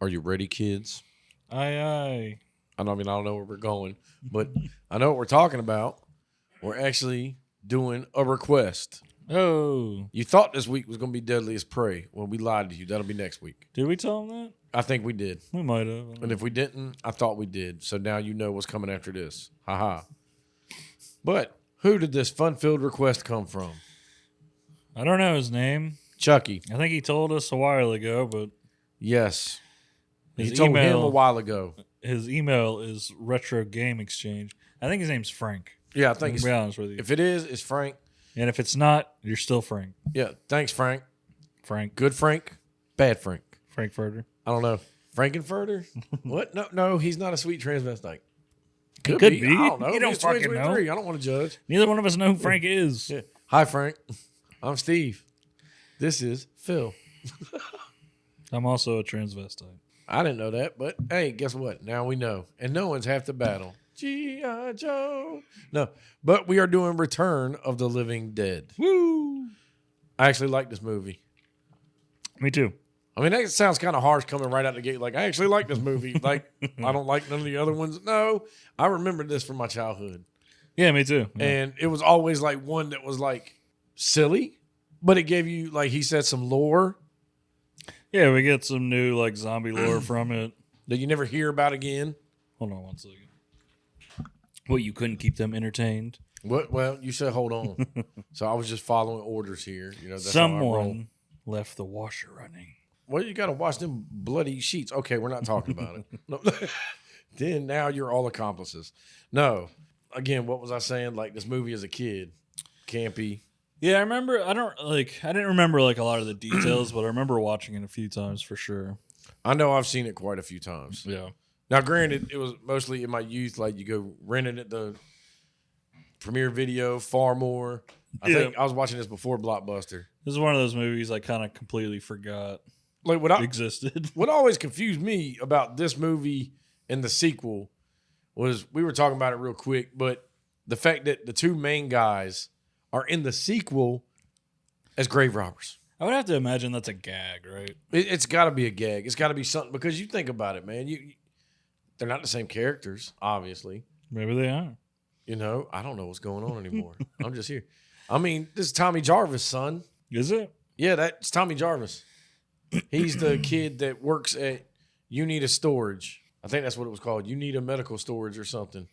Are you ready, kids? Aye, aye. I don't know where we're going, but I know what we're talking about. We're actually doing a request. Oh. You thought this week was going to be Deadly as Prey. Well, we lied to you. That'll be next week. Did we tell him that? I think we did. We might have. And if we didn't, I thought we did. So now you know what's coming after this. Ha. But who did this fun-filled request come from? I don't know his name. Chucky. I think he told us a while ago, but Yes. his He told him email, a while ago. his email is Retro Game Exchange. I think his name's Frank. Yeah, I think To be honest with you. if it is, it's Frank. And if it's not, you're still Frank. Yeah, thanks, Frank. Frank. Good Frank, bad Frank. Frankfurter. I don't know. Frankenfurter? What? No, he's not a sweet transvestite. Could be. I don't know. You don't He's fucking 2023. know. I don't want to judge. Neither one of us know who Frank is. Yeah. Hi, Frank. I'm Steve. This is Phil. I'm also a transvestite. I didn't know that, but hey, guess what? Now we know. And no one's half the battle. G.I. Joe. No, but we are doing Return of the Living Dead. Woo! I actually like this movie. Me too. I mean, that sounds kind of harsh coming right out the gate. Like, I actually like this movie. Like, I don't like none of the other ones. No, I remember this from my childhood. Yeah, me too. Yeah. And it was always like one that was like silly, but it gave you, like he said, some lore Yeah, we get some new like zombie lore from it. that you never hear about again. Hold on one second. What, you couldn't keep them entertained? What? Well, you said hold on. So I was just following orders here. You know, that's how I roll. Someone left the washer running. Well, you got to wash them bloody sheets. Okay, we're not talking about it. No. Then now you're all accomplices. No. Again, what was I saying? Like this movie as a kid, campy. Yeah, I remember. I didn't remember like a lot of the details, but I remember watching it a few times for sure. I know I've seen it quite a few times. Yeah. Now, granted, it was mostly in my youth. Like you go renting at the Premiere Video, far more. I think I was watching this before Blockbuster. This is one of those movies I kind of completely forgot Like existed. What always confused me about this movie and the sequel was we were talking about it real quick, but the fact that the two main guys are in the sequel as grave robbers. I would have to imagine that's a gag, right? It's got to be a gag. It's got to be something because you think about it, man. They're not the same characters, obviously. Maybe they are. You know, I don't know what's going on anymore. I'm just here. I mean, this is Tommy Jarvis' son. Is it? Yeah, that's Tommy Jarvis. He's the kid that works at You Need a Storage. I think that's what it was called. You Need a Medical Storage or something.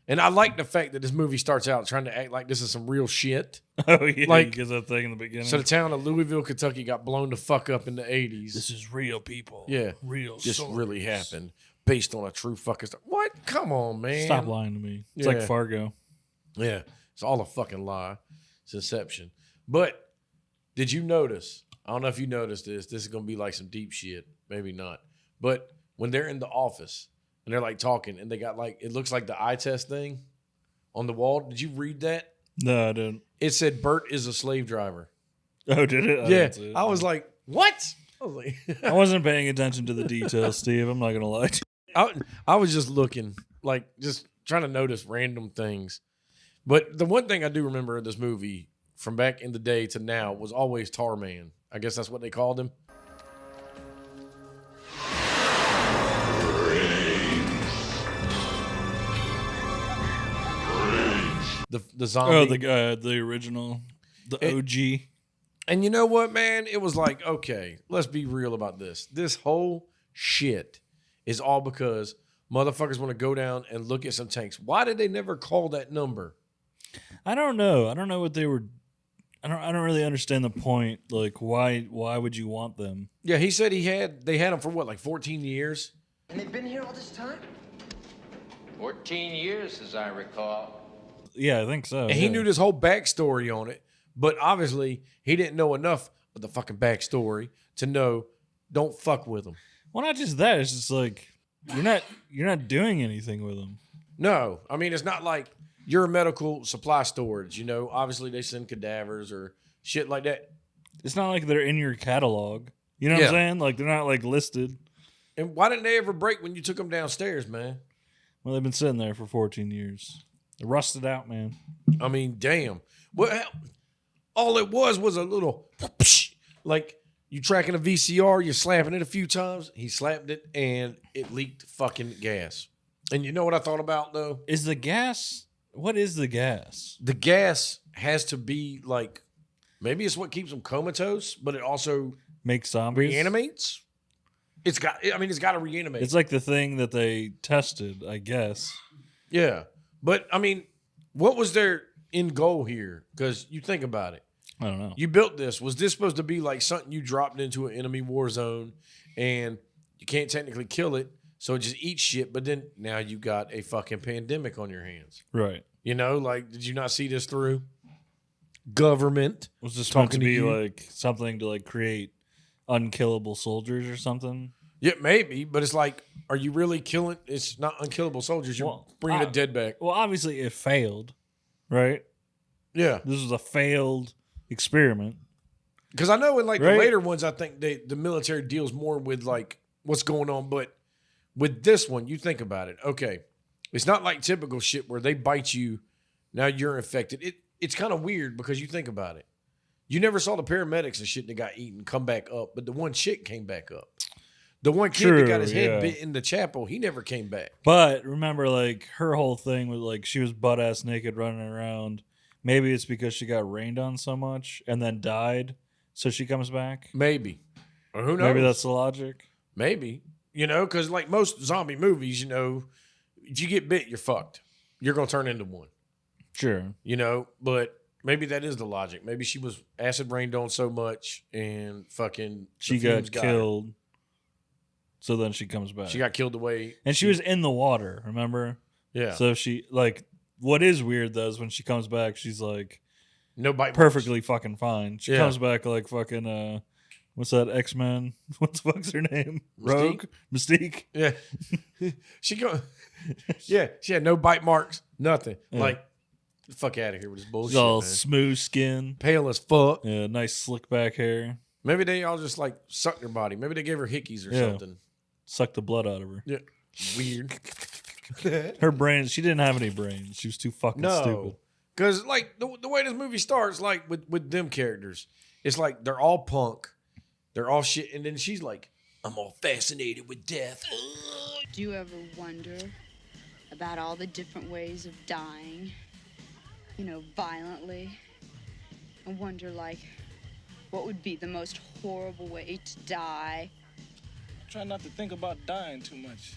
And I like the fact that this movie starts out trying to act like this is some real shit. Oh, yeah. Like, Because that thing in the beginning. So the town of Louisville, Kentucky got blown the fuck up in the 80s. This is real people. Yeah. Real This stories. really happened based on a true fucking story. What? Come on, man. Stop lying to me. It's Yeah. like Fargo. Yeah. It's all a fucking lie. It's inception. But did you notice? I don't know if you noticed this. This is going to be like some deep shit. Maybe not. But when they're in the office and they're like talking and they got like, it looks like the eye test thing on the wall. Did you read that? No, I didn't. It said Bert is a slave driver. Oh, did it? Yeah. It. I was like, what? I was like, I wasn't paying attention to the details, Steve. I'm not going to lie to you. I was just looking, like just trying to notice random things. But the one thing I do remember of this movie from back in the day to now was always Tar Man. I guess that's what they called him. The zombie. Oh, the original, the OG. And you know what, man? It was like, okay, let's be real about this. This whole shit is all because motherfuckers want to go down and look at some tanks. Why did they never call that number? I don't know. I don't know what they were. I don't really understand the point. Like, why would you want them? Yeah, he said they had them for what, like 14 years? And they've been here all this time? 14 years, as I recall. Yeah, I think so. And he knew this whole backstory on it, but obviously he didn't know enough of the fucking backstory to know don't fuck with them. Well, not just that. It's just like you're not doing anything with them. No, I mean it's not like you're a medical supply storage. You know, obviously they send cadavers or shit like that. It's not like they're in your catalog. You know what I'm saying? Like they're not like listed. And why didn't they ever break when you took them downstairs, man? Well, they've been sitting there for 14 years. They're rusted out, man. I mean, damn. Well, all it was a little like You tracking a VCR, you're slapping it a few times. He slapped it and it leaked fucking gas. And you know what I thought about though? Is the gas? What is the gas? The gas has to be like, maybe it's what keeps them comatose, but it also Make zombies? reanimates. It's got to reanimate. It's like the thing that they tested, I guess. Yeah. But I mean, what was their end goal here? Because you think about it. I don't know. You built this. Was this supposed to be like something you dropped into an enemy war zone and you can't technically kill it, so it just eats shit, but then now you got a fucking pandemic on your hands. Right. You know, like, did you not see this through? Government. Was this meant to talking to be you? like something to like create unkillable soldiers or something? Yeah, maybe, but it's like, are you really killing? It's not unkillable soldiers. You're Well, bringing a dead back. Well, obviously it failed, right? Yeah. This was a failed experiment. Because I know in like Right. the later ones, I think the military deals more with like what's going on. But with this one, you think about it. Okay, it's not like typical shit where they bite you, now you're infected. It's kind of weird because you think about it. You never saw the paramedics and shit that got eaten come back up, but the one chick came back up. The one kid that got his head yeah. bit in the chapel, he never came back. But remember, like, her whole thing was like she was butt ass naked running around. Maybe it's because she got rained on so much and then died, so she comes back. Maybe. Or who knows? Maybe that's the logic. Maybe. You know, because like most zombie movies, you know, if you get bit, you're fucked. You're going to turn into one. Sure. You know, but maybe that is the logic. Maybe she was acid rained on so much and fucking She the fumes got her. killed. So then she comes back. She got killed away. and she was in the water, remember? Yeah. So she, like, what is weird though is when she comes back, she's like No bite marks. perfectly fucking fine. She Yeah. comes back like fucking, what's that, X-Men? What the fuck's her name? Rogue? Mystique? Yeah. she go. Yeah. She had no bite marks. Nothing. Yeah. Like, the fuck out of here with this bullshit. She's all Man. smooth skin. Pale as fuck. Yeah, nice slick back hair. Maybe they all just like sucked her body. Maybe they gave her hickeys or Yeah. something. Suck the blood out of her. Yeah. Weird. Her brains, she didn't have any brains. She was too fucking stupid. No, because like the way this movie starts, like with them characters, it's like they're all punk, they're all shit, and then she's like, "I'm all fascinated with death." Do you ever wonder about all the different ways of dying? You know, violently? I wonder, like, what would be the most horrible way to die? Try not to think about dying too much.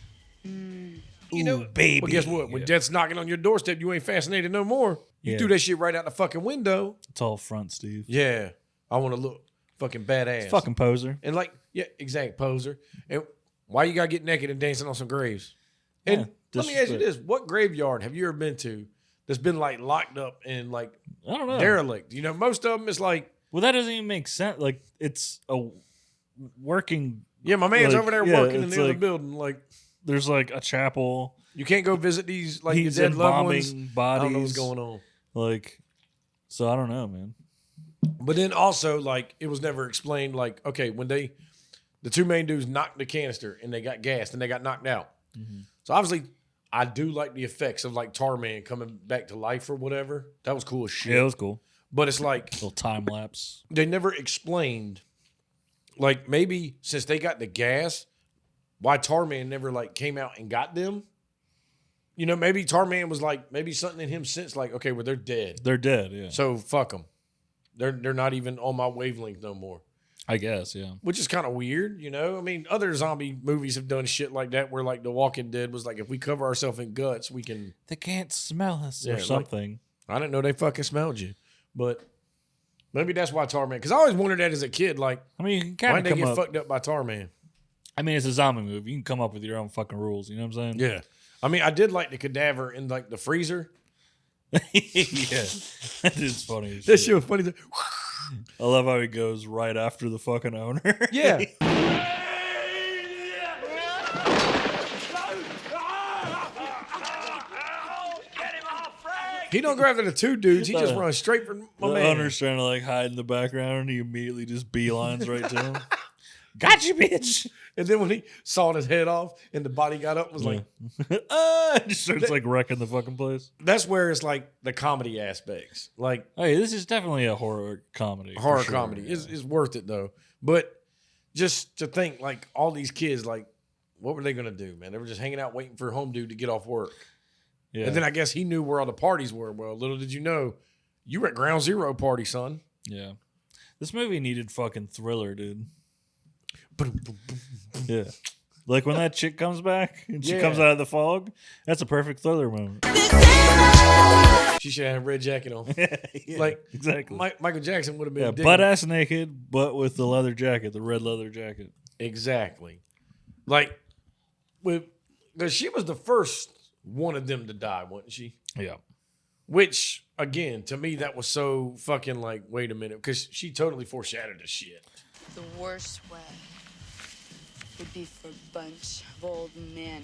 You know, baby. But guess what? When death's knocking on your doorstep, you ain't fascinated no more. You Yeah. threw that shit right out the fucking window. It's all front, Steve. Yeah, I want to look fucking badass. Fucking poser. And like, yeah, exact poser. And why you gotta get naked and dancing on some graves? And Yeah, let me ask you disrespect. this: what graveyard have you ever been to that's been like locked up and like I don't know. derelict? You know, most of them is like, Well, that doesn't even make sense. Like, it's a working. yeah, my man's Like, over there yeah, working in it's the other like- building. Like, There's like a chapel. you can't go visit these like your He's dead in loved bombing ones. bodies. I don't know what's going on. Like, so I don't know, man. But then also, like, it was never explained. Like, okay, when the two main dudes knocked the canister and they got gassed and they got knocked out. Mm-hmm. So obviously, I do like the effects of like Tarman coming back to life or whatever. That was cool as shit. Yeah, it was cool. But it's like Little time lapse. they never explained, like maybe since they got the gas, why Tarman never like came out and got them. You know, maybe Tarman was like, maybe something in him since like, okay, well, they're dead. They're dead. Yeah, So fuck them. They're not even on my wavelength no more. I guess. Yeah. Which is kind of weird, you know? I mean, other zombie movies have done shit like that where like The Walking Dead was like, if we cover ourselves in guts, we can. They can't smell us Yeah, or like- something. I didn't know they fucking smelled you. But maybe that's why Tarman. Because I always wondered that as a kid, like, I mean, you can why kind did of they come get up. fucked up by Tarman? I mean, it's a zombie movie. You can come up with your own fucking rules. You know what I'm saying? Yeah. I mean, I did like the cadaver in like the freezer. Yeah. That is funny. As That shit. shit was funny. I love how he goes right after the fucking owner. Yeah. He don't go after the two dudes. He just runs straight for my The man. owner's trying to like hide in the background, and he immediately just beelines right to him. Got you, bitch. And then when he sawed his head off and the body got up, was like, Just starts like wrecking the fucking place. that's where it's like the comedy aspects. Like Hey, this is definitely a horror comedy. for horror sure. comedy Yeah. is worth it though. But just to think, like, all these kids, like, what were they going to do, man? They were just hanging out waiting for home dude to get off work. Yeah. And then I guess he knew where all the parties were. Well, little did you know, you were at Ground Zero party, son. Yeah. This movie needed fucking thriller, dude. Yeah. Like when that chick comes back and she comes out of the fog, that's a perfect thriller moment. She should have a red jacket on. Yeah, like, exactly. Michael Jackson would have been butt ass naked, but with the leather jacket, the red leather jacket. Exactly. Like, because she was the first one of them to die, wasn't she? Yeah. Which, again, to me, that was so fucking like, wait a minute, because she totally foreshadowed the shit. The worst way would be for a bunch of old men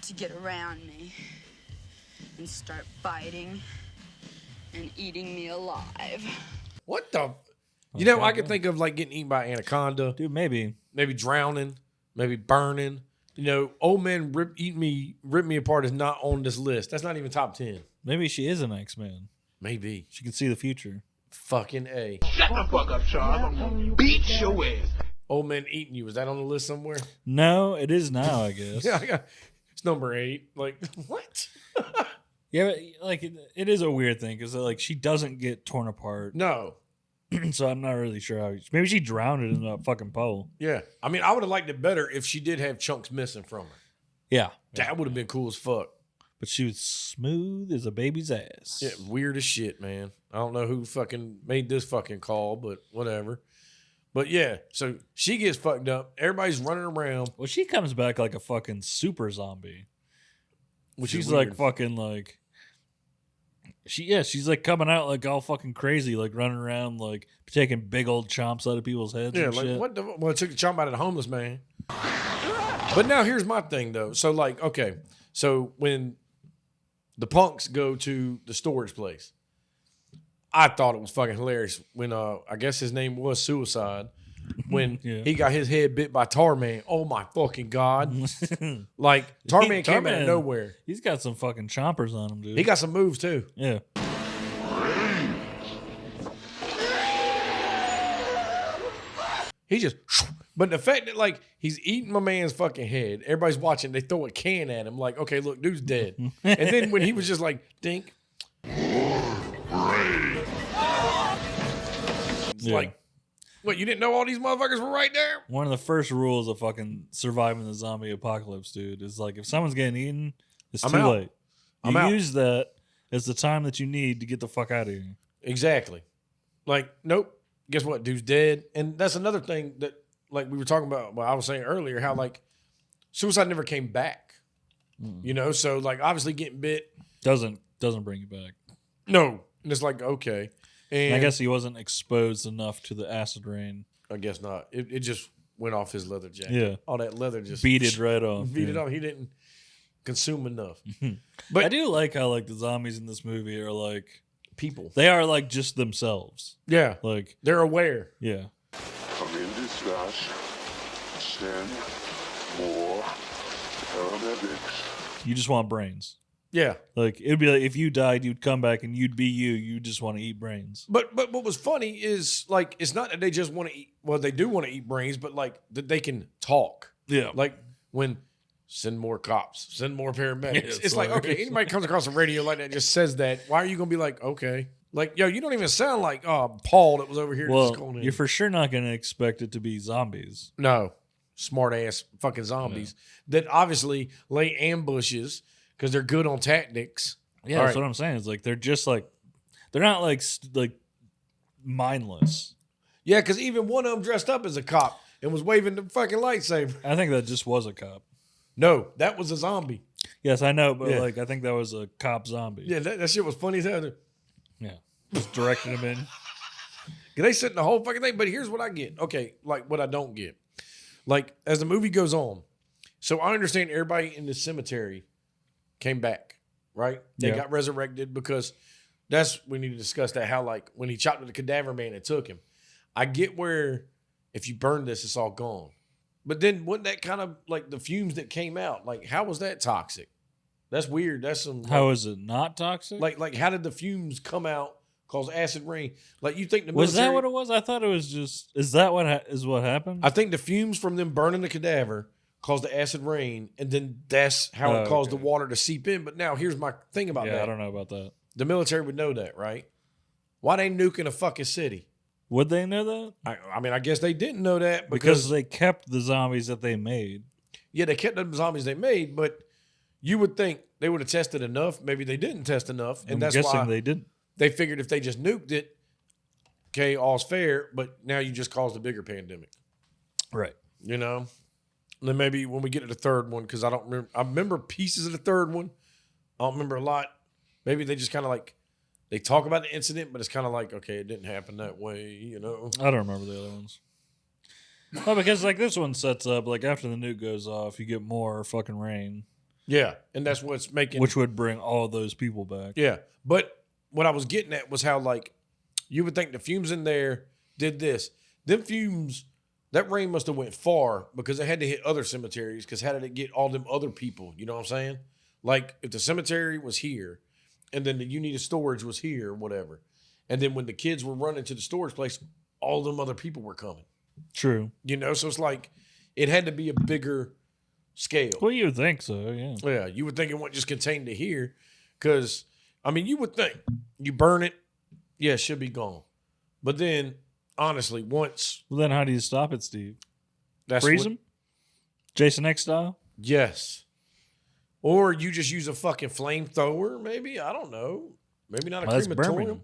to get around me and start biting and eating me alive. What the? You know, I could think of like getting eaten by an anaconda. Dude, maybe Drowning, maybe burning. You know, old men rip me apart is not on this list. That's not even top 10. Maybe she is an X-Men. Maybe. She can see the future. Fucking A. Shut the fuck up, Charles. I'm gonna beat your ass. Old men eating you. Is that on the list somewhere? No, it is now, I guess. Yeah, it's number 8. Like, what? Yeah, but, like it is a weird thing because like she doesn't get torn apart. No. So I'm not really sure how. Maybe she drowned it in that fucking pole. Yeah. I mean, I would have liked it better if she did have chunks missing from her. Yeah. That would have been cool as fuck. But she was smooth as a baby's ass. Yeah, weird as shit, man. I don't know who fucking made this fucking call, but whatever. But yeah, so she gets fucked up. Everybody's running around. Well, she comes back like a fucking super zombie. Which she's is like weird. fucking like. She's like coming out like all fucking crazy, like running around, like taking big old chomps out of people's heads. Yeah, and like shit. what the? Well, it took a chomp out of the homeless man. But now here's my thing though. So like, okay, so when the punks go to the storage place, I thought it was fucking hilarious when I guess his name was Suicide. When he got his head bit by Tarman. Oh my fucking God. Like Tarman came out of nowhere. He's got some fucking chompers on him, dude. He got some moves too. Yeah. He just, but the fact that like he's eating my man's fucking head, everybody's watching, they throw a can at him, like, okay, look, dude's dead. And then when he was just like, dink. It's like, what, you didn't know all these motherfuckers were right there? One of the first rules of fucking surviving the zombie apocalypse, dude, is like if someone's getting eaten, it's too late. You use that as the time that you need to get the fuck out of here. Exactly. Like, nope. Guess what? Dude's dead. And that's another thing that, like, we were talking about, well, I was saying earlier, how, like, Suicide never came back. You know? So, like, obviously getting bit. Doesn't bring you back. No. And it's like, okay. And I guess he wasn't exposed enough to the acid rain. I guess not. It just went off his leather jacket. Yeah. All that leather just beat it right off. Beat it off. He didn't consume enough. But I do like how like the zombies in this movie are like people. They are like just themselves. Yeah. Like they're aware. Yeah. I'm in distress. Send more paramedics. You just want brains. Yeah. Like it'd be like if you died, you'd come back and you'd be you. You just want to eat brains. But what was funny is like it's not that they just want to eat. Well, they do want to eat brains, but like that they can talk. Yeah. Like when send more cops, send more paramedics. Yeah, it's like okay, anybody comes across the radio like that just says that. Why are you gonna be like okay? Like yo, you don't even sound like Paul that was over here. Well, just calling in. you're for sure not going to expect it to be zombies. No, smart ass fucking zombies that obviously lay ambushes. Because they're good on tactics. Yeah, that's what I'm saying. It's like they're just like they're not like mindless. Yeah, because even one of them dressed up as a cop and was waving the fucking lightsaber. I think that just was a cop. No, that was a zombie. Yes, I know, but like I think that was a cop zombie. Yeah, that shit was funny as hell. Yeah, just directing him in. They sit in the whole fucking thing. But here's what I get. Okay, like what I don't get. Like as the movie goes on, so I understand everybody in the cemetery came back, right? They got resurrected because we need to discuss that. How like when he chopped at the cadaver man, it took him. I get where if you burn this, it's all gone. But then wasn't that kind of like the fumes that came out? Like how was that toxic? That's weird. That's some. How is it not toxic? Like how did the fumes come out caused acid rain. Like you think the Was military, that what it was? I thought it was just. Is that what happened? I think the fumes from them burning the cadaver caused the acid rain, and then that's how it caused the water to seep in. But now here's my thing about that. I don't know about that. The military would know that, right? Why they nuking a fucking city? Would they know that? I mean, I guess they didn't know that Because they kept the zombies that they made. Yeah, they kept the zombies they made, but you would think they would have tested enough. Maybe they didn't test enough, and that's why they didn't. They figured if they just nuked it, okay, all's fair. But now you just caused a bigger pandemic, Right. you know. And then maybe when we get to the third one, because I don't remember. I remember pieces of the third one. I don't remember a lot. Maybe they just kind of like they talk about the incident, but it's kind of like okay, it didn't happen that way, you know. I don't remember the other ones. Well, because like this one sets up like after the nuke goes off, you get more fucking rain, Yeah, and that's what's making which would bring all those people back. Yeah, but what I was getting at was how like you would think the fumes in there did this. Them fumes, that rain must have went far because it had to hit other cemeteries. Because how did it get all them other people? You know what I'm saying? Like if the cemetery was here, and then the unit of storage was here, or whatever, and then when the kids were running to the storage place, all them other people were coming. True. You know, so it's like it had to be a bigger scale. Well, you would think so, yeah. Yeah, you would think it wasn't just contained to here, because I mean, you would think you burn it, yeah, it should be gone. But then, honestly, once Well, then how do you stop it, Steve? that's Freeze what- them? Jason X style? yes, or you just use a fucking flamethrower, maybe. I don't know. Maybe not a Well, that's crematorium. burning.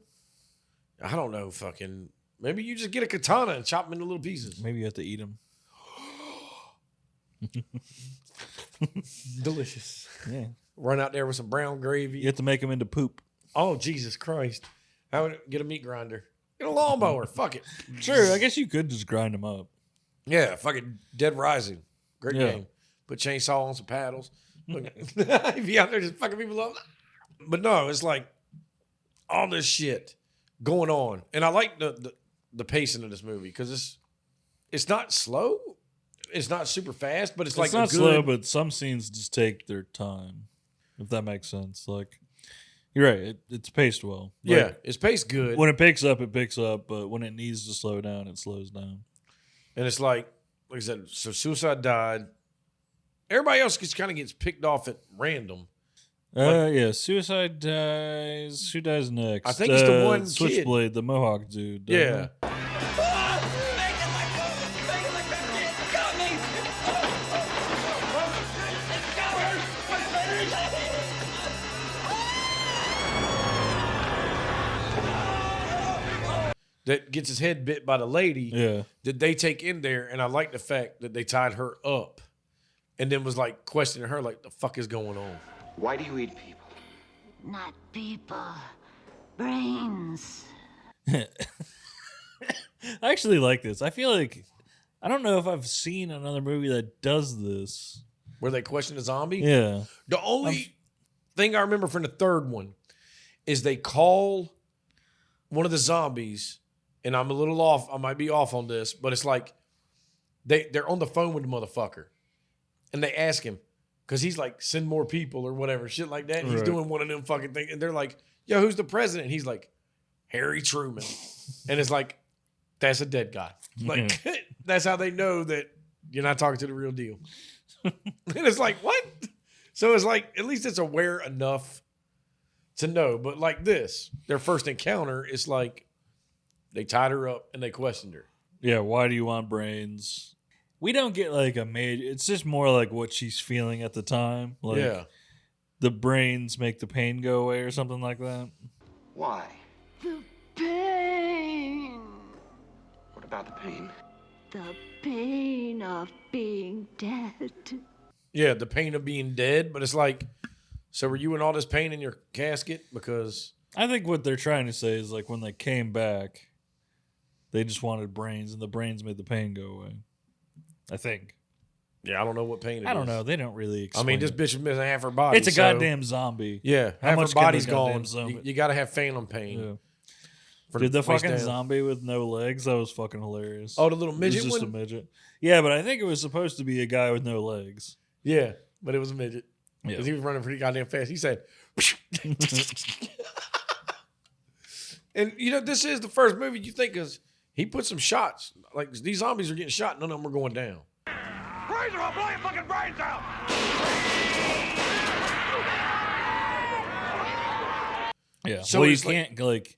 I don't know. Fucking maybe you just get a katana and chop them into little pieces. Maybe you have to eat them. Delicious. Yeah. Run out there with some brown gravy. You have to make them into poop. Oh Jesus Christ! I would get a meat grinder. Get a lawnmower. Fuck it. Sure, I guess you could just grind them up. Yeah, fucking Dead Rising. Great Yeah. game. Put chainsaw on some paddles. Be out there just fucking people up. But no, it's like all this shit going on. And I like the pacing of this movie because it's not slow. It's not super fast, but it's like It's not a good, slow, but some scenes just take their time, if that makes sense. Like, you're right, it's paced well. Like, yeah, it's paced good. when it picks up, but when it needs to slow down, it slows down. And it's like I said, so Suicide died. Everybody else just kind of gets picked off at random. Yeah, Suicide dies. Who dies next? I think it's the one kid. Switchblade, the Mohawk dude. doesn't Yeah. it? That gets his head bit by the lady Yeah. that they take in there. And I like the fact that they tied her up and then was like questioning her, like, the fuck is going on? Why do you eat people? Not people. Brains. I actually like this. I feel like I don't know if I've seen another movie that does this. Where they question the zombie? Yeah. The only thing I remember from the third one is they call one of the zombies, and I'm a little off. I might be off on this, but it's like they're on the phone with the motherfucker, and they ask him because he's like, send more people or whatever, shit like that. And he's Right. doing one of them fucking things, and they're like, yo, who's the president? He's like, Harry Truman, and it's like, that's a dead guy. Like that's how they know that you're not talking to the real deal. And it's like, what? So it's like, at least it's aware enough to know. But like this, their first encounter, it's like they tied her up and they questioned her. Yeah, why do you want brains? We don't get like a major. It's just more like what she's feeling at the time. Like Yeah. the brains make the pain go away or something like that. Why? The pain. What about the pain? The pain of being dead. Yeah, the pain of being dead. But it's like, so were you in all this pain in your casket? Because I think what they're trying to say is like when they came back, they just wanted brains, and the brains made the pain go away. I think. yeah, I don't know what pain it is. I don't know. They don't really I explain mean, this it. bitch is missing half her body. It's a so- goddamn zombie. Yeah, How half much her can body's the goddamn gone. zombie- You got to have phantom pain. Yeah. from Dude, the waist fucking down. zombie with no legs, that was fucking hilarious. Oh, the little It was midget just one? a midget. Yeah, but I think it was supposed to be a guy with no legs. Yeah, but it was a midget. Yeah. Because he was running pretty goddamn fast. He said, And, this is the first movie you think is he put some shots. Like, these zombies are getting shot. None of them are going down. Razor, I'll blow your fucking brains out! Yeah. So Well, you it's like- can't,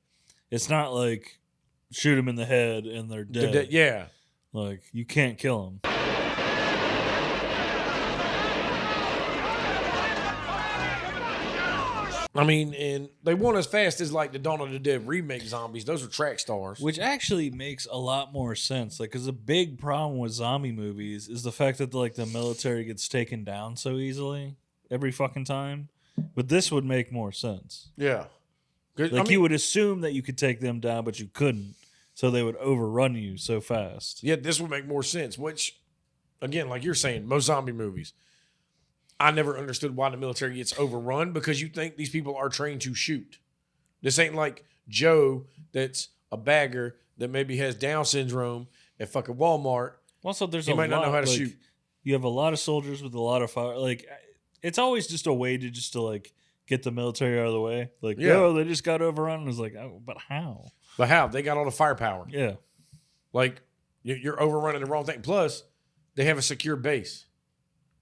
it's not like shoot them in the head and they're dead. Yeah. Like, you can't kill them. I mean, and they weren't as fast as like the Dawn of the Dead remake zombies. Those are track stars. Which actually makes a lot more sense. Like, because a big problem with zombie movies is the fact that the military gets taken down so easily every fucking time. But this would make more sense. Yeah. You would assume that you could take them down, but you couldn't. So they would overrun you so fast. Yeah, this would make more sense. Which, again, like you're saying, most zombie movies, I never understood why the military gets overrun because you think these people are trained to shoot. This ain't like Joe that's a bagger that maybe has Down syndrome at fucking Walmart. Also, there's he a might lot, not know how to shoot. You have a lot of soldiers with a lot of fire. Like, it's always just a way to get the military out of the way. Like, they just got overrun. And it's like, oh, but how? But how? They got all the firepower. Yeah. Like, you're overrunning the wrong thing. Plus, they have a secure base.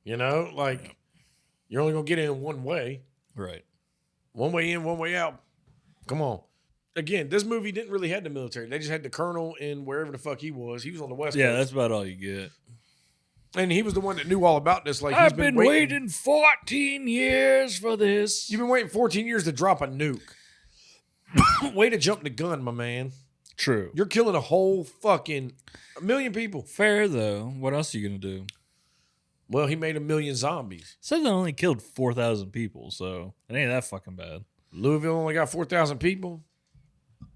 Like, you're only going to get in one way. Right. One way in, one way out. Come on. Again, this movie didn't really have the military. They just had the colonel in wherever the fuck he was. He was on the West Coast. Yeah, that's about all you get. And he was the one that knew all about this. Like, I've been waiting 14 years for this. You've been waiting 14 years to drop a nuke. Way to jump the gun, my man. True. You're killing a whole fucking 1 million people. Fair, though. What else are you going to do? Well, he made 1 million zombies. Said they only killed 4,000 people, so it ain't that fucking bad. Louisville only got 4,000 people.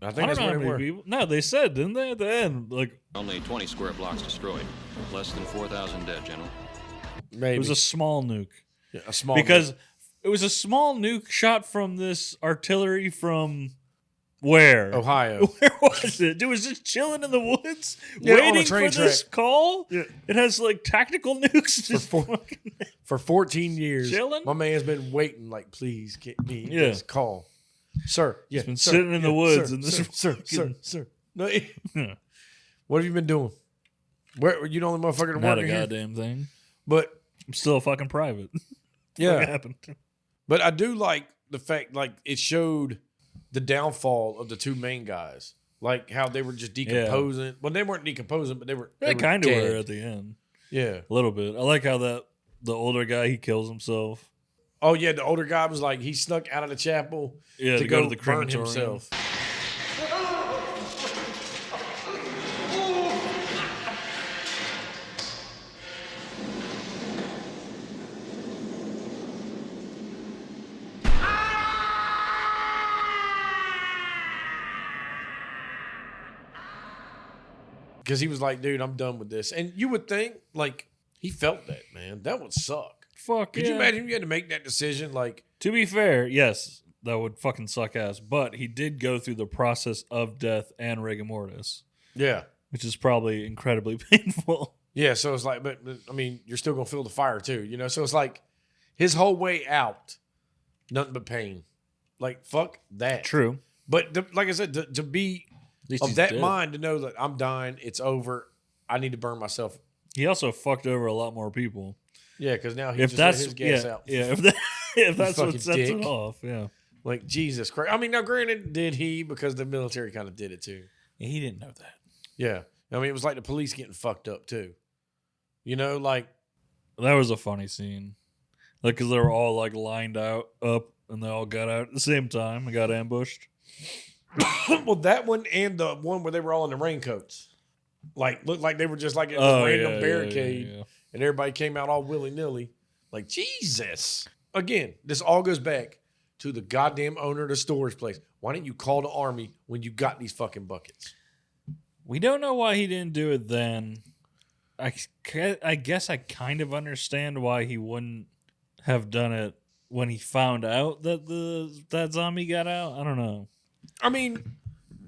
I think that's where they were. People. No, they said, didn't they, at the end? Only 20 square blocks destroyed. Less than 4,000 dead, General. Maybe. It was a small nuke. Yeah, a small because nuke. It was a small nuke shot from this artillery from where? Ohio. Where was it? It was just chilling in the woods, Yeah, on a waiting train for this track. call. Yeah. It has tactical nukes just For 14 years, chilling? my man's been waiting. Like, please get me Yeah. this call, sir. Yeah, He's been sir, sitting in the yeah, woods sir, and this sir, sir. No, what have you been doing? Where you the only motherfucker to Not work a here? goddamn thing. But I'm still a fucking private. yeah, What happened? But I do like the fact, like, it showed the downfall of the two main guys, like how they were just decomposing. Yeah. Well, they weren't decomposing, but they were. They kind of dead. were at the end. Yeah, a little bit. I like how the older guy, he kills himself. Oh yeah, the older guy was like he snuck out of the chapel to go to the burn himself. Because he was like, dude, I'm done with this. And you would think, like, he felt that, man. That would suck. Fuck Could you imagine if you had to make that decision? Like, to be fair, yes, that would fucking suck ass. But he did go through the process of death and rigor mortis. Yeah. Which is probably incredibly painful. Yeah, so it's like, but I mean, you're still going to feel the fire too, So it's like his whole way out, nothing but pain. Like, fuck that. True. But like I said, to be of that mind, to know that I'm dying, it's over, I need to burn myself. He also fucked over a lot more people. Yeah, because now he just let his gas out. Yeah, if that's what sets it off, yeah. Like, Jesus Christ. I mean, now granted, did he, because the military kind of did it too. Yeah, he didn't know that. Yeah. I mean, it was like the police getting fucked up too. Like. That was a funny scene. Like, because they were all like lined up, and they all got out at the same time and got ambushed. Well, that one and the one where they were all in the raincoats. Like, looked like they were just like in a random barricade. Yeah. And everybody came out all willy-nilly. Like, Jesus. Again, this all goes back to the goddamn owner of the storage place. Why didn't you call the army when you got these fucking buckets? We don't know why he didn't do it then. I guess I kind of understand why he wouldn't have done it when he found out that that zombie got out. I don't know. I mean,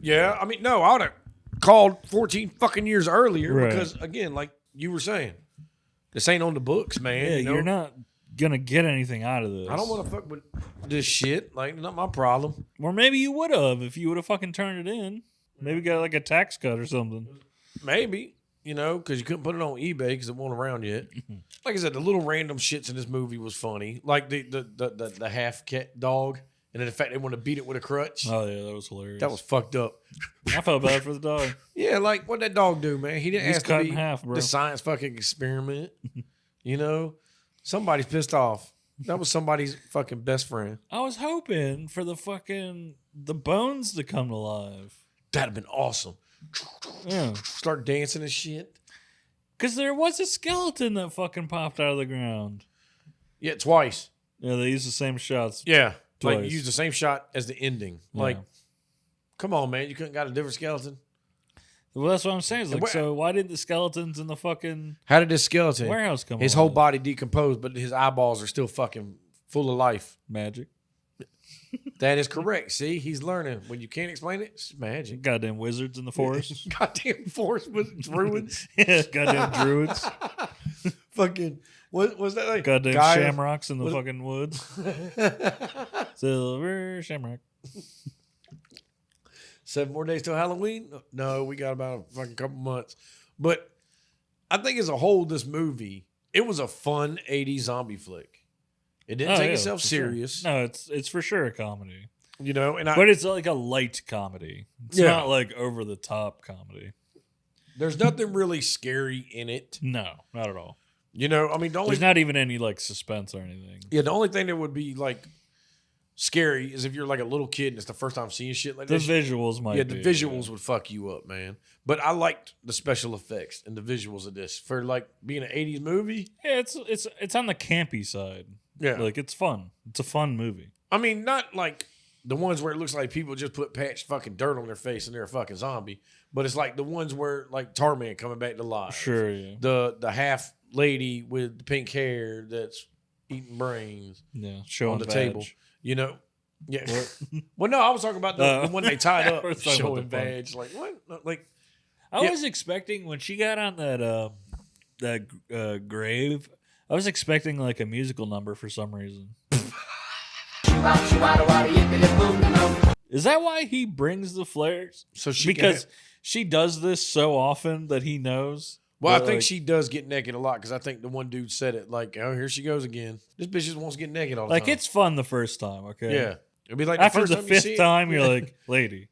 yeah. I mean, no, I would have called 14 fucking years earlier because, again, like you were saying, this ain't on the books, man. Yeah, you're not gonna get anything out of this. I don't want to fuck with this shit. Like, not my problem. Or maybe you would have if you would have fucking turned it in. Maybe got like a tax cut or something. Maybe, because you couldn't put it on eBay because it wasn't around yet. Like I said, the little random shits in this movie was funny. Like the half cat dog, and then the fact they want to beat it with a crutch. Oh yeah, that was hilarious. That was fucked up. I felt bad for the dog. Yeah, like what'd that dog do, man? He didn't He's ask to cut be in half, bro. the science fucking experiment. Somebody's pissed off. That was somebody's fucking best friend. I was hoping for the bones to come to life. That'd have been awesome. Yeah. Start dancing and shit. Because there was a skeleton that fucking popped out of the ground. Yeah, twice. Yeah, they used the same shots. Yeah. Twice. Like you used the same shot as the ending. Yeah. Like, come on, man. You couldn't got a different skeleton? Well, that's what I'm saying. It's like, so why did the skeletons in the fucking How did this skeleton warehouse come his alive? whole body decomposed, but his eyeballs are still fucking full of life? Magic. That is correct. See, he's learning. When you can't explain it, it's magic. Goddamn wizards in the forest. Goddamn forest with druids. Yeah, goddamn druids. Fucking what was that like? Goddamn Guy shamrocks in the fucking woods. Silver shamrock. 7 more days till Halloween? No, we got about a fucking couple months. But I think as a whole, this movie, it was a fun 80s zombie flick. It didn't take itself serious. Sure. No, it's for sure a comedy. But it's like a light comedy. It's not like over the top comedy. There's nothing really scary in it. No, not at all. There's not even any like suspense or anything. Yeah, the only thing that would be like scary is if you're like a little kid and it's the first time seeing shit like this. The visuals might be. Yeah, the visuals would fuck you up, man. But I liked the special effects and the visuals of this. For like being an 80s movie. Yeah, it's on the campy side. Yeah. Like it's fun. It's a fun movie. I mean, not like the ones where it looks like people just put patched fucking dirt on their face and they're a fucking zombie. But it's like the ones where like Tarman coming back to life. Sure, yeah. The half lady with the pink hair that's eating brains. Yeah, showing on the vag. table. Yeah. Well, no, I was talking about the one they tied up showing vag. Like what? Like I was expecting when she got on that grave. I was expecting like a musical number for some reason. Is that why he brings the flares? So she does this so often that he knows. Well, I think she does get naked a lot because I think the one dude said it like, "Oh, here she goes again." This bitch just wants to get naked all the time. Like it's fun the first time, okay? Yeah, it'd be like after the time fifth time, you're like, "Lady,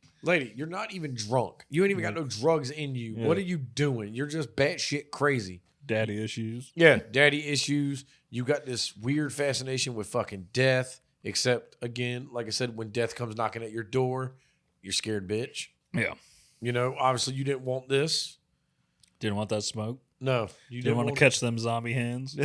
you're not even drunk. You ain't even got no drugs in you. Yeah. What are you doing? You're just batshit crazy." Daddy issues. Yeah, daddy issues. You got this weird fascination with fucking death. Except again, like I said, when death comes knocking at your door, you're scared, bitch. Yeah. Obviously you didn't want this. Didn't want that smoke. No, you didn't want to catch them zombie hands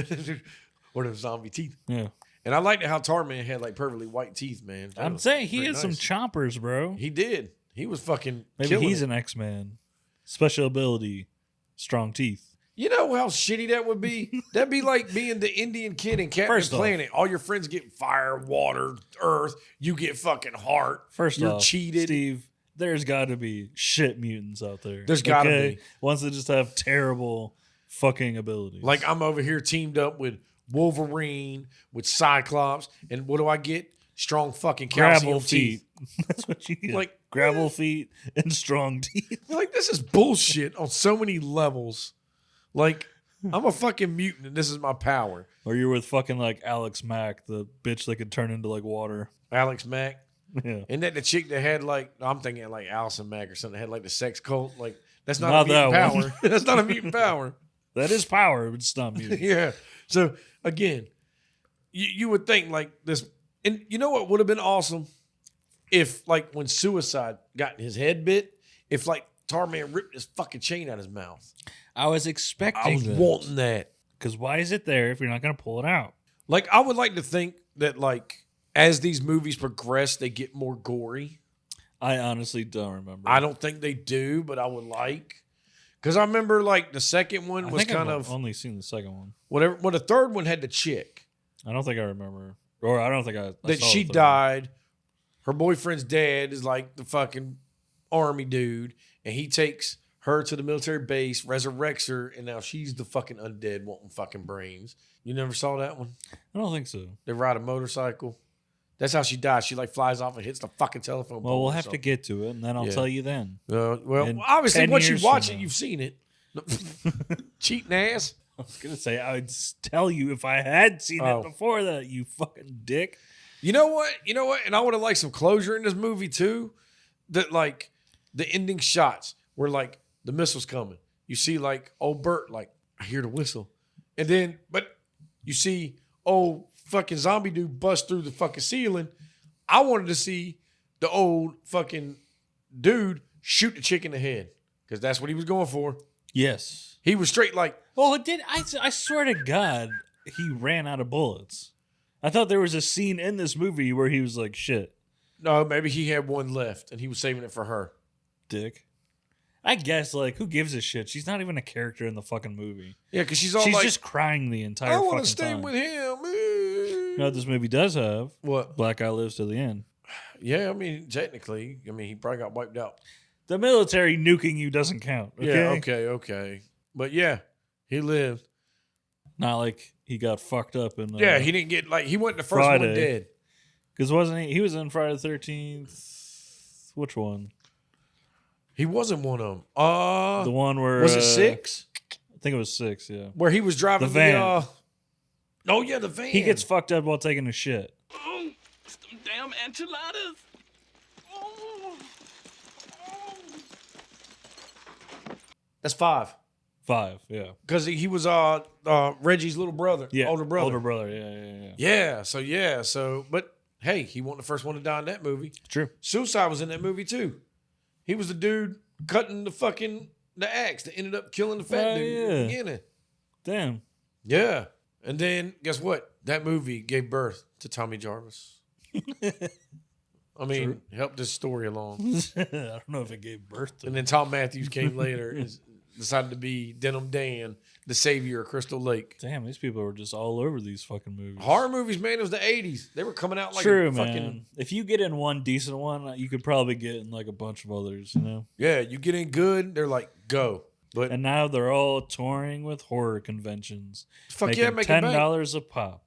or them zombie teeth. Yeah. And I liked how Tarman had like perfectly white teeth, man. I'm saying he had some chompers, bro. He did. He was fucking. Maybe he's an X-Men. Special ability, strong teeth. You know how shitty that would be? That'd be like being the Indian kid in Captain Planet. All your friends get fire, water, earth. You get fucking heart. You're cheated. Steve, there's got to be shit mutants out there. There's got to be. Ones that just have terrible fucking abilities. Like I'm over here teamed up with Wolverine, with Cyclops, and what do I get? Strong fucking calcium gravel teeth. That's what you get. Like gravel feet and strong teeth. Like this is bullshit on so many levels. Like, I'm a fucking mutant and this is my power. Or you're with fucking like Alex Mack, the bitch that could turn into like water. Alex Mack? Yeah. Isn't that the chick that had like, I'm thinking like Allison Mack or something, that had like the sex cult? Like, that's not a mutant power. That's not a mutant power. That is power, but it's not mutant. Yeah. So, again, you would think like this. And you know what would have been awesome? If like when Suicide got his head bit, if like Tarman ripped his fucking chain out of his mouth. I was expecting I was wanting that. Because why is it there if you're not going to pull it out? Like, I would like to think that, like, as these movies progress, they get more gory. I honestly don't remember. I don't think they do, but I would like. Because I remember, like, the second one was kind of... I've only seen the second one. Whatever. Well, the third one had the chick. I don't think I remember. Or I don't think I that saw she the third died. One. Her boyfriend's dad is, like, the fucking army dude. And he takes her to the military base, resurrects her, and now she's the fucking undead wanting fucking brains. You never saw that one? I don't think so. They ride a motorcycle. That's how she dies. She like flies off and hits the fucking telephone pole. Well, we'll have to get to it, and then I'll tell you then. Well, In obviously, 10 once you years watch from it, now. you've seen it. Cheating ass. I was going to say, I would tell you if I had seen it before that, you fucking dick. You know what? And I would have liked some closure in this movie too. That like the ending shots where like the missile's coming. You see like old Bert, like, I hear the whistle. And then, but you see old fucking zombie dude bust through the fucking ceiling. I wanted to see the old fucking dude shoot the chick in the head. Because that's what he was going for. Yes. He was straight like, well, it did. I swear to God, he ran out of bullets. I thought there was a scene in this movie where he was like, shit. No, maybe he had one left and he was saving it for her. Dick. I guess, like, who gives a shit? She's not even a character in the fucking movie. Yeah, because she's like, just crying the entire fucking time. I want to stay with him. You know what this movie does have? What? Black guy lives to the end. Yeah, I mean, technically, he probably got wiped out. The military nuking you doesn't count. Okay? Yeah, okay. But yeah, he lived. Not like he got fucked up in he didn't get, like, he wasn't the first one dead. Because wasn't he was in Friday the 13th. Which one? He wasn't one of them. The one where... Was it 6? I think it was 6, yeah. Where he was driving the van. Oh, yeah, the van. He gets fucked up while taking a shit. Oh, some damn enchiladas. Oh. That's 5. 5, yeah. Because he was Reggie's little brother. Yeah, older brother. Older brother, yeah. So, but hey, he wasn't the first one to die in that movie. True. Suicide was in that movie too. He was the dude cutting the axe that ended up killing the fat dude at the beginning. Damn. Yeah. And then guess what? That movie gave birth to Tommy Jarvis. I mean, helped this story along. I don't know if it gave birth to And then Tom Matthews came later and decided to be Denim Dan, the savior of Crystal Lake. Damn, these people were just all over these fucking movies. Horror movies, man, it was the 80s. They were coming out like True, a fucking... man. If you get in one decent one, you could probably get in like a bunch of others, you know? Yeah, you get in good, they're like, go. But and now they're all touring with horror conventions. Fuck making yeah, making $10 a pop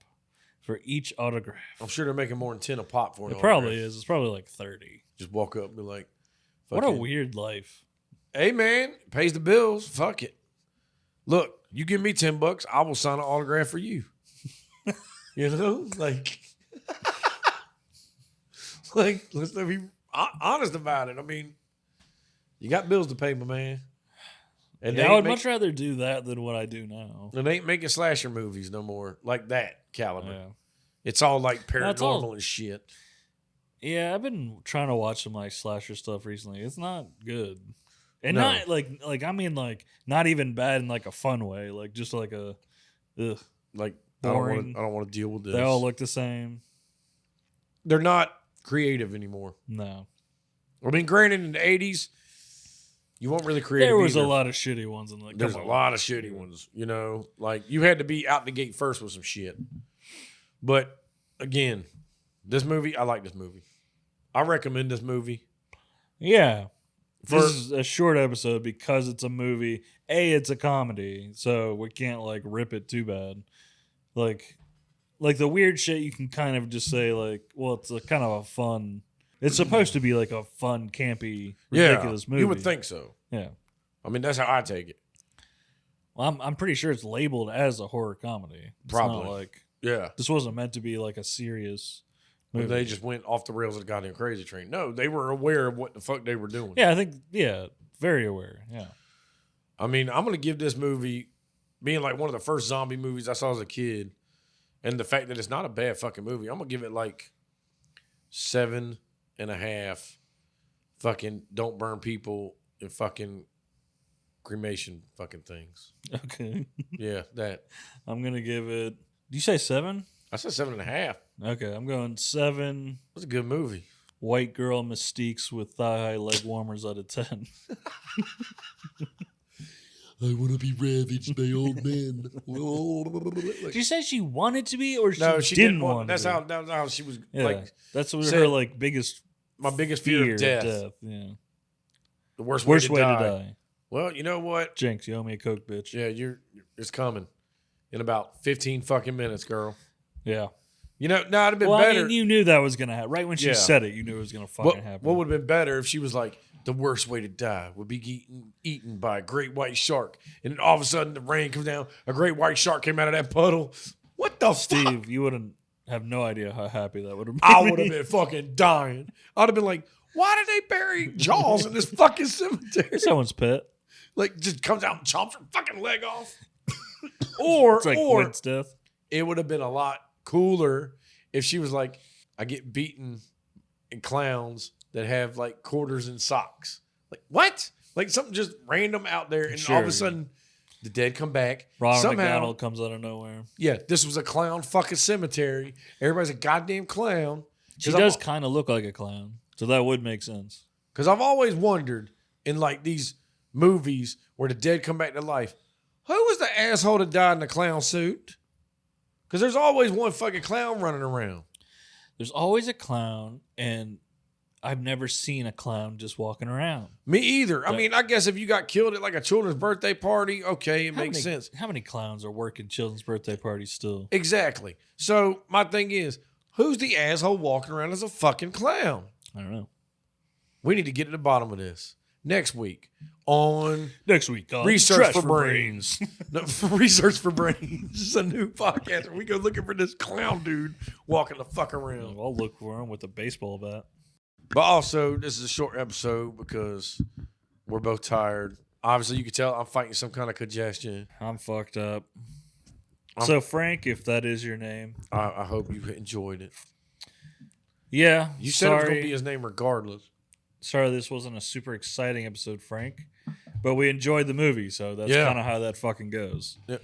for each autograph. I'm sure they're making more than 10 a pop for it. It probably is. It's probably like 30. Just walk up and be like, what a weird life. Hey, man, pays the bills. Fuck it. Look, you give me $10, I will sign an autograph for you. You know? Like, let's be honest about it. I mean, you got bills to pay, my man. And I would much rather do that than what I do now. And they ain't making slasher movies no more like that caliber. Yeah. It's all like paranormal all, and shit. Yeah, I've been trying to watch some like slasher stuff recently. It's not good. And No. not like I mean like not even bad in like a fun way. Like just like a like boring. I don't want to deal with this. They all look the same. They're not creative anymore. No. I mean, granted, in the 80s, you weren't really creative. There was either. a lot of shitty ones in like There's a lot of shitty ones, you know. Like you had to be out the gate first with some shit. But again, this movie, I like this movie. I recommend this movie. Yeah. This is a short episode because it's a movie. It's a comedy, so we can't like rip it too bad. Like the weird shit you can kind of just say like, well, it's a kind of a fun. It's supposed to be like a fun, campy, ridiculous movie. You would think so. Yeah. I mean, that's how I take it. Well, I'm pretty sure it's labeled as a horror comedy. It's Probably. not like Yeah. this wasn't meant to be like a serious movie. They just went off the rails of the goddamn crazy train. No, they were aware of what the fuck they were doing. Yeah, I think very aware. Yeah. I mean, I'm gonna give this movie being like one of the first zombie movies I saw as a kid, and the fact that it's not a bad fucking movie, I'm gonna give it like 7.5. Fucking don't burn people in fucking cremation fucking things. Okay. Yeah, that. I'm gonna give it. Do you say 7? I said 7.5. Okay, I'm going 7. That's a good movie. White girl mystiques with thigh-high leg warmers out of 10. I want to be ravaged by old men. Did you say she wanted to be, or she didn't want? That's to how she was. Yeah, like that's what said, her like biggest my biggest fear of death. Yeah, The worst way way to die Well, you know what? Jinx, you owe me a Coke, bitch. Yeah, it's coming in about 15 fucking minutes, girl. Yeah. You know, no, it'd have been Well, better. I mean, you knew that was going to happen. Right when she Yeah. said it, you knew it was going to fucking happen. What would have been better if she was like, the worst way to die would be eaten by a great white shark. And then all of a sudden the rain comes down. A great white shark came out of that puddle. What the Steve, fuck? you wouldn't have no idea how happy that would have made I me. would have been fucking dying. I'd have been like, why did they bury Jaws in this fucking cemetery? Someone's pet. Like, just comes out and chomps her fucking leg off. or It's like or Flint's death. it would have been a lot cooler if she was like, I get beaten in clowns that have like quarters and socks. Like, what? Like something just random out there, and all of a sudden the dead come back. Ronald Somehow, McDonald comes out of nowhere. yeah, this was a clown fucking cemetery. Everybody's a goddamn clown. She does kind of look like a clown, so that would make sense. Because I've always wondered in like these movies where the dead come back to life, who was the asshole that died in the clown suit? Because there's always one fucking clown running around. There's always a clown, and I've never seen a clown just walking around. Me either. I mean, I guess if you got killed at like a children's birthday party, okay, it makes sense. How many clowns are working children's birthday parties still? Exactly. So my thing is, who's the asshole walking around as a fucking clown? I don't know. We need to get to the bottom of this next week on Research for Brains. No, Research for Brains. This is a new podcast where we go looking for this clown dude walking the fuck around. I'll look for him with a baseball bat. But also, this is a short episode because we're both tired. Obviously, you can tell I'm fighting some kind of congestion. I'm fucked up. So, Frank, if that is your name. I hope you enjoyed it. Yeah. You said it was going to be his name regardless. Sorry this wasn't a super exciting episode, Frank. But we enjoyed the movie, so that's kind of how that fucking goes. Yeah.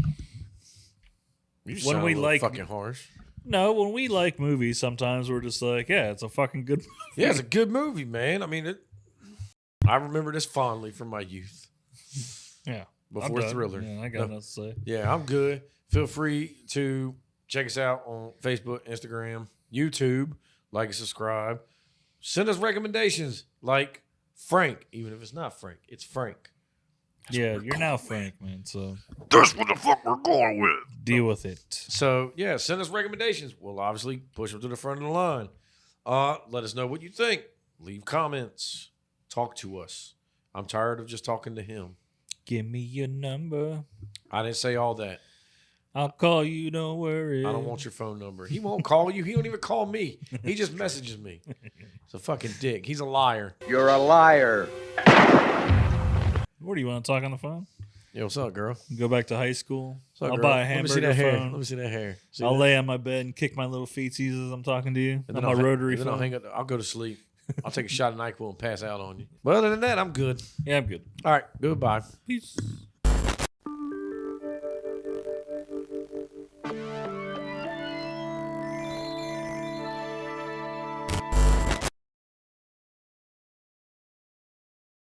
You When sound we a little like fucking harsh. No, when we like movies, sometimes we're just like, yeah, it's a fucking good movie. Yeah, it's a good movie, man. I mean, I remember this fondly from my youth. Yeah. Before Thriller. Yeah, I got nothing to say. Yeah, I'm good. Feel free to check us out on Facebook, Instagram, YouTube. Like and subscribe. Send us recommendations like Frank. Even if it's not Frank, it's Frank. Yeah, you're now Frank, man. So That's what the fuck we're going with. deal with it. So, yeah, send us recommendations. We'll obviously push them to the front of the line. Let us know what you think. Leave comments. Talk to us. I'm tired of just talking to him. Give me your number. I didn't say all that. I'll call you, don't worry. I don't want your phone number. He won't call you. He don't even call me. He just messages me. He's a fucking dick. He's a liar. You're a liar. What do you want to talk on the phone? Yo, what's up, girl? Go back to high school. What's up, I'll girl? buy a Let me see hamburger that hair. phone. Let me see that hair. See I'll that? lay on my bed and kick my little feetsies as I'm talking to you on my rotary and then phone. I'll hang up. I'll go to sleep. I'll take a shot of NyQuil and pass out on you. But other than that, I'm good. Yeah, I'm good. All right. Goodbye. Peace.